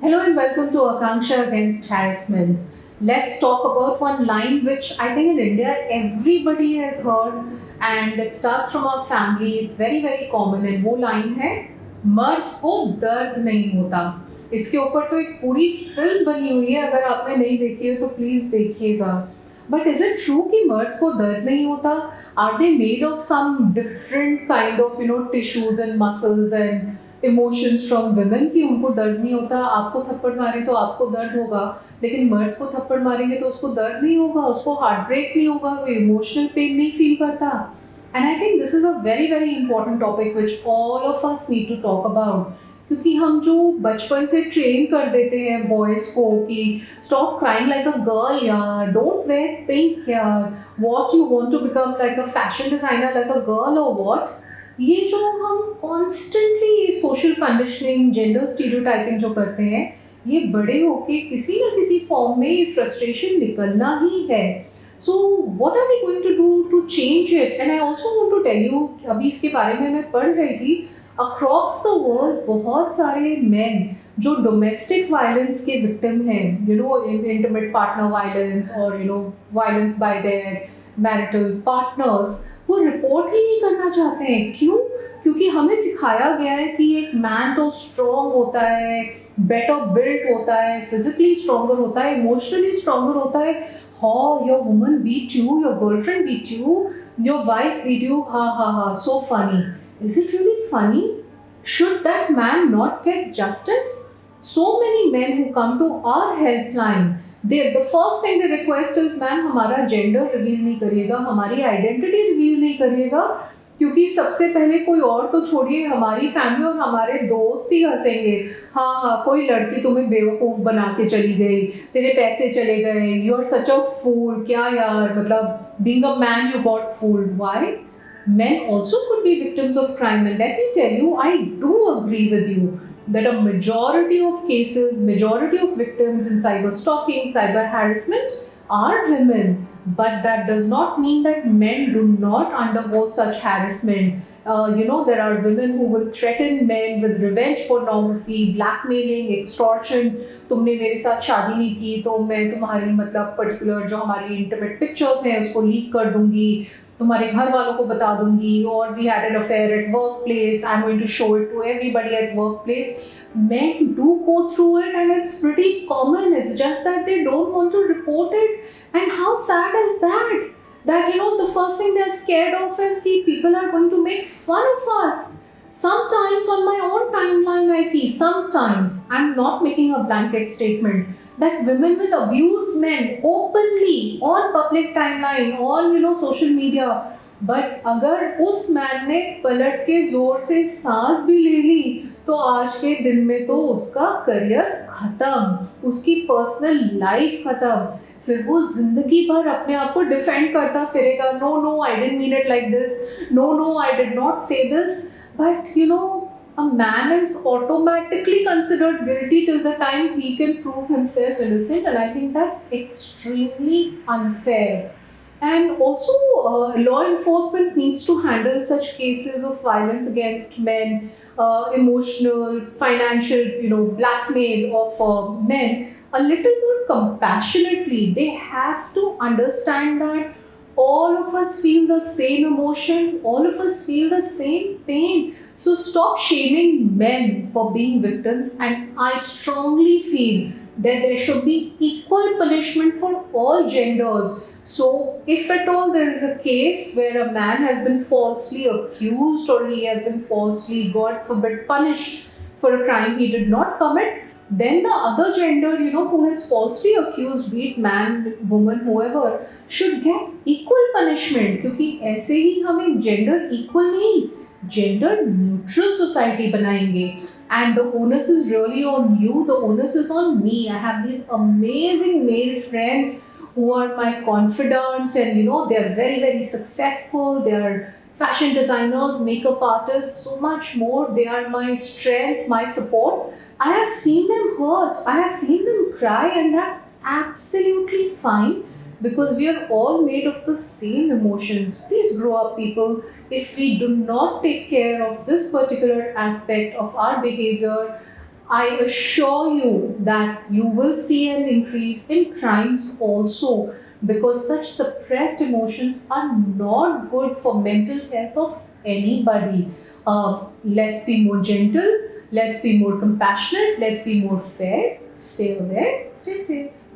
Hello and welcome to Akanksha Against Harassment. Let's talk about one line which I think in India everybody has heard and it starts from our family. It's very very common and वो line है मर्द को दर्द नहीं होता. इसके ऊपर तो एक पूरी फिल्म बनी हुई है. अगर आपने नहीं देखी है तो प्लीज देखिएगा. But is it true कि मर्द को दर्द नहीं होता? Are they made of some different kind of tissues and muscles and emotions from women कि उनको दर्द नहीं होता? आपको थप्पड़ मारे तो आपको दर्द होगा, लेकिन मर्द को थप्पड़ मारेंगे तो उसको दर्द नहीं होगा, उसको हार्ट ब्रेक नहीं होगा, वो इमोशनल पेन नहीं फील करता. And I think this is a very very important topic which all of us need to talk about. क्योंकि हम जो बचपन से ट्रेन कर देते हैं बॉयज़ को कि stop crying like a girl यार, डोंट वेयर पिंक यार, what you want to become like a fashion designer like a girl और व्हाट. ये जो हम constantly social conditioning gender stereotyping जो करते हैं, ये बड़े होके किसी ना किसी फॉर्म में ये फ्रस्ट्रेशन निकलना ही है. So what are we going to do to change it? And I also want to tell you, अभी इसके बारे में मैं पढ़ रही थी, अक्रॉस द वर्ल्ड बहुत सारे मेन जो डोमेस्टिक वायलेंस के विक्टिम हैं, इंटीमेट पार्टनर वायलेंस और violence bye there marital partners, वो रिपोर्ट ही नहीं करना चाहते हैं. क्यों? क्योंकि हमें सिखाया गया है कि एक मैन तो स्ट्रॉन्ग होता है, बेटर बिल्ट होता है, फिजिकली स्ट्रॉन्गर होता है, इमोशनली स्ट्रॉन्गर होता है. हाँ, your woman beat you, your girlfriend beat you, your wife beat you, ha, so funny. Is it really funny? Should that man not get justice? So many men who come to our helpline, the first thing they request is, ma'am हमारा gender reveal नहीं करिएगा, हमारी identity reveal नहीं करिएगा, क्योंकि सबसे पहले कोई और तो छोड़िए, हमारी फैमिली और हमारे दोस्त ही हंसेंगे. हाँ, कोई लड़की तुम्हें बेवकूफ़ बना के चली गई, तेरे पैसे चले गए, यू आर सच अ फूल. क्या यार, मतलब being a man you got fooled. Why? Men also could be victims of crime, and let me tell you, I do agree with you that a majority of cases, majority of victims in cyber stalking, cyber harassment are women. But that does not mean that men do not undergo such harassment. There are women who will threaten men with revenge pornography, blackmailing, extortion. तुमने मेरे साथ शादी नहीं की तो मैं तुम्हारी मतलब पर्टिकुलर जो हमारी इंटीमेट पिक्चर्स हैं उसको लीक कर दूंगी, तुम्हारे घर वालों को बता दूंगी, और we had an affair at work place, I am going to show it to everybody at work place. Men do go through it and it's pretty common. It's just that they don't want to report it. And how sad is that? That the first thing they're scared of is that people are going to make fun of us. Sometimes on my own timeline I see, sometimes, I'm not making a blanket statement, that women will abuse men openly on public timeline, on social media. But अगर उस man ने पलट के जोर से सांस भी ले ली तो आज के दिन में तो उसका करियर खत्म, उसकी पर्सनल लाइफ खत्म. फिर वो जिंदगी भर अपने आप को डिफेंड करता फिरेगा, no I didn't mean it like this, no I did not say this. But a man is automatically considered guilty till the time he can prove himself innocent, and I think that's extremely unfair. And also, law enforcement needs to handle such cases of violence against men, emotional, financial, blackmail of men a little more compassionately. They have to understand that all of us feel the same emotion, all of us feel the same pain. So stop shaming men for being victims, and I strongly feel that there should be equal punishment for all genders. So if at all there is a case where a man has been falsely accused or he has been falsely, God forbid, punished for a crime he did not commit, then the other gender, who has falsely accused, be it man, woman, whoever, should get equal punishment. क्योंकि ऐसे ही हम एक gender equal नहीं, gender neutral society बनाएंगे. And the onus is really on you, the onus is on me. I have these amazing male friends who are my confidants, and they are very very successful. They are fashion designers, makeup artists, so much more. They are my strength, my support. I have seen them hurt, I have seen them cry, and that's absolutely fine because we are all made of the same emotions. Please grow up, people. If we do not take care of this particular aspect of our behavior, I assure you that you will see an increase in crimes also, because such suppressed emotions are not good for mental health of anybody. Let's be more gentle, let's be more compassionate, let's be more fair. Stay aware, stay safe.